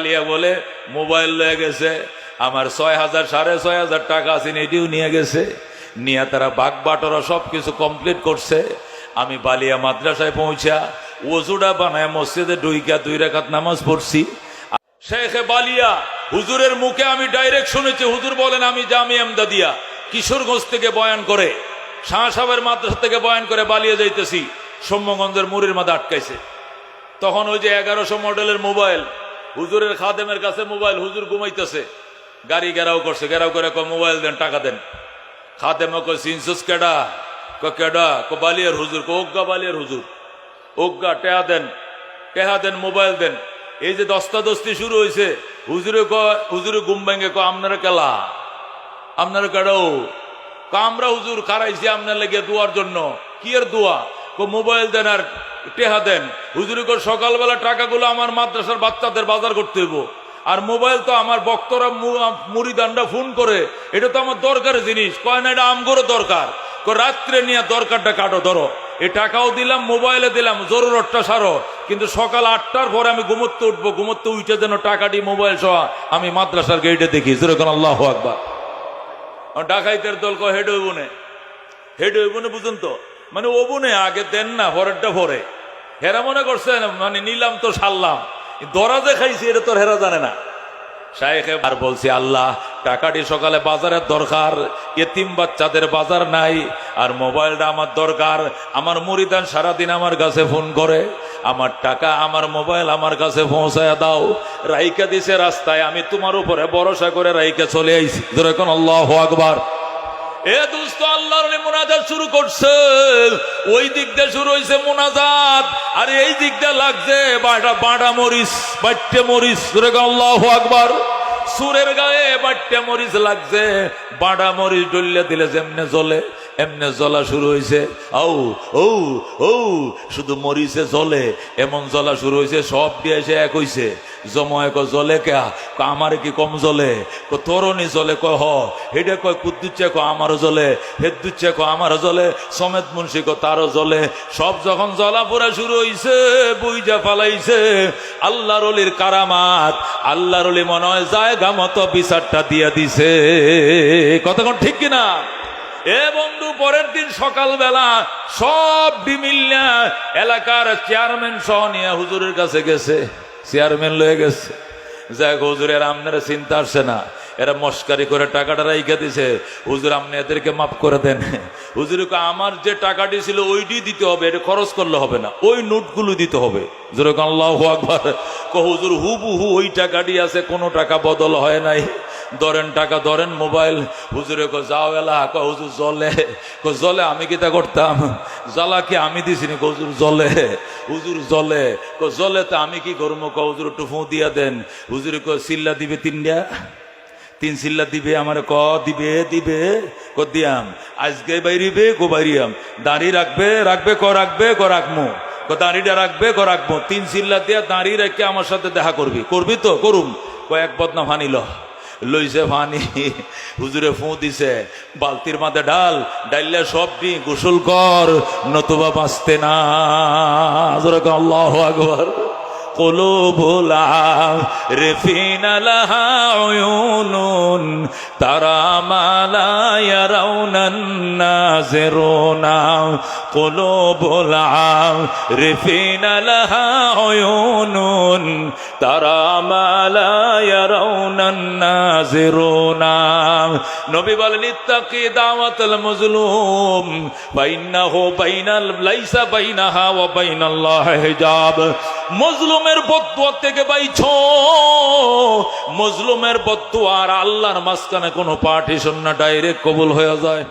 বালিয়া বলে মোবাইল লয়ে গেছে, আমার 6,000 6,500 টাকা আছে এটিও নিয়ে গেছে। নিয়ে তারা বাগ বাটরা সবকিছু কমপ্লিট করছে। আমি বালিয়া মাদ্রাসায় পৌঁছা ওজুটা বানায় মসজিদে ঢুইকা 2 রাকাত নামাজ পড়ছি। শেখে বালিয়া হুজুরের মুখে আমি ডাইরেক্ট শুনেছি, হুজুর বলেন আমি জামিয়া এমদাদিয়া কিশোরগঞ্জ থেকে বয়ান করে, শাহ সাহেবের মাদ্রাসা থেকে বয়ান করে বালিয়া যাইতেছি, সৌম্যগঞ্জের মুড়ির মাঝে আটকাইছে। তখন ওই যে 1100 মডেলের মোবাইল, হুজুরের খাদেমের কাছে মোবাইল, হুজুর ঘুমাইতেছে, গাড়ি ঘেরাও করছে, ঘেরাও করে কয় মোবাইল দেন, টাকা দেন। খাদেমা কয় সিনসুস কেডা? কেডা? বালিয়ার হুজুর। ওগা বালিয়ার হুজুর। ওগা টেহা দেন, টেহা দেন, মোবাইল দেন। এই যে দস্তাদস্তি শুরু হয়েছে, হুজুরে ঘুম ভেঙে কয় আপনারা কেলা, আপনারা কেডাও? আমরা হুজুর খারাইছি আপনার লেগে দোয়ার জন্য। কি এর দোয়া? মোবাইল দেন আর টেহা দেন। হুজুরে কয় সকালবেলা টাকাগুলো আমার মাদ্রাসার বাচ্চাদের বাজার করতে হইব, আর মোবাইল তো আমার বক্তরা মুরিদানরা ফোন করে, এটা তো আমার দরকারের জিনিস। কয় না এটা আমগরও দরকার। রাত্রে নিয়ে দরকারটা কাটো, ধরো এই টাকাও দিলাম, মোবাইলে দিলাম, জরুরতটা সারো, কিন্তু সকাল 8টার পরে আমি ঘুমোতে উঠবো, ঘুমোতে উঠে যেন টাকাটি মোবাইল সহ আমি মাদ্রাসার গেটে দেখি। যেরকম আল্লাহু আকবার। ডাকাইতের দল কয় হেড হইব না, হেড হইব না, বুঝুন তো, মানে ও বনে আগে দেন না, পরেরটা পরে। হেরা মনে করছেন মানে নিলাম তো সারলাম, দরা যে খাইছি এটা তোর হেরা জানে না। শায়েখে আর বলছি আল্লাহ টাকাটি সকালে বাজারের দরকার, এতিম বাচ্চাদের বাজার নাই, আর মোবাইলটা আমার দরকার। আমার মুরিদান সারাদিন আমার কাছে ফোন করে, আমার টাকা আমার মোবাইল আমার কাছে পৌঁছায় দাও। রাইকা দিছে রাস্তায়, আমি তোমার উপরে ভরসা করে রাইকা চলে আইছি। যেরকম আল্লাহু আকবার। এ দোস্ত, আল্লাহর মুনাজাত শুরু করছে, ওই দিক দিয়ে শুরু হয়েছে মুনাজাত, আর এই দিক দিয়ে লাগছে বাটা মরিচ, বাট্টে মরিচ। আল্লাহু আকবার। সুরের গায়ে বাট্টে মরিচ লাগছে, বাটা মরিচ ডলিয়ে দিলে যেমনে জ্বলে এমনে জ্বলা শুরু হয়েছে। ও ও ও শুধু মরিচে জ্বলে এমন জ্বলা শুরু হয়েছে, সব দিয়ে এসে এক হইছে। জমায় ক জ্বলে কে? আমার কি কম জ্বলে? তরুণী জ্বলে। কয় হ হেডে কয় কুদ্দুচ্ছে ক আমারও জ্বলে, হেদ্দুচ্ছে ক আমারও জ্বলে, সমেত মুন্সি ক তারও জ্বলে। সব যখন জ্বলা পোড়া শুরু হইছে, বুইজা ফালাইছে আল্লাহর ওলির কারামাত। আল্লাহর ওলি মনে হয় জায়গা মতো বিচারটা দিয়ে দিছে। কতক্ষণ ঠিক কিনা? এ বন্ধু, পরের দিন সকালবেলা সব বিমিল্লা এলাকার চেয়ারম্যান সহ নিয়ে হুজুরের কাছে গেছে। চেয়ারম্যান লয়ে গেছে, যাক হুজুরের আপনারা চিন্তা আসছে না, এরা মস্কারি করে টাকাটা রাইখা দিছে, হুজুর আপনি এদেরকে মাফ করে দেন। হুজুর আমার যে টাকাটি ছিল ওইটি দিতে হবে, এটা খরচ করলে হবে না, ওই নোটগুলো দিতে হবে। যেরকম আল্লাহু আকবার। হুজুর হুবহু ওই টাকাটি আছে, কোনো টাকা বদল হয় নাই। ধরেন টাকা, ধরেন মোবাইল। হুজুরে যাও এলা। হুজুর জলে। জলে আমি কি তা করতাম? জ্বালা কি আমি দিছিনি? হুজুর জলে। হুজুর জলে। জলে তো আমি কি করবো? হুজুর একটু ফোঁ দিয়া দেন। হুজুরে চিল্লা দিবে 3 চিল্লা দিবে আমার। দিবে দিবে দিয়াম আজকে বাইরিবে বাইরিয়াম। দাঁড়ি রাখবে রাখবে রাখবে রাখমো, দাঁড়িটা রাখবে রাখবো। 3 চিল্লা দিয়া দাঁড়ি রেখে আমার সাথে দেখা করবি। করবি তো? করুম। এক বদনা ফানি লইছে ফানি। হুজুরে ফোঁ দিছে, বালতির মাঝে ডাইলে সব দি গোসল কর, নতুবা বাঁচতে না। আল্লাহু আকবার। কুলুবুল আরিফিনা লাহা উয়ুনুন তারা মা লা ইয়ারাউনান নাযিরুনা। কুলুবুল আরিফিনা লাহা উয়ুনুন তারা মা লা ইয়ারাউনান নাযিরুনা। নবী বলেন ইত্তাকি দাওয়াতুল মাজলুম ফাইন্নাহু লাইসা বাইনাহা ওয়া বাইনাল্লাহি হিজাব। মজলুমের বদদুয়া থেকে বাইছো। মজলুমের বদদুয়া আর আল্লাহর মাঝখানে কোনো পার্টিশন না, ডাইরেক্ট কবুল হয়ে যায়।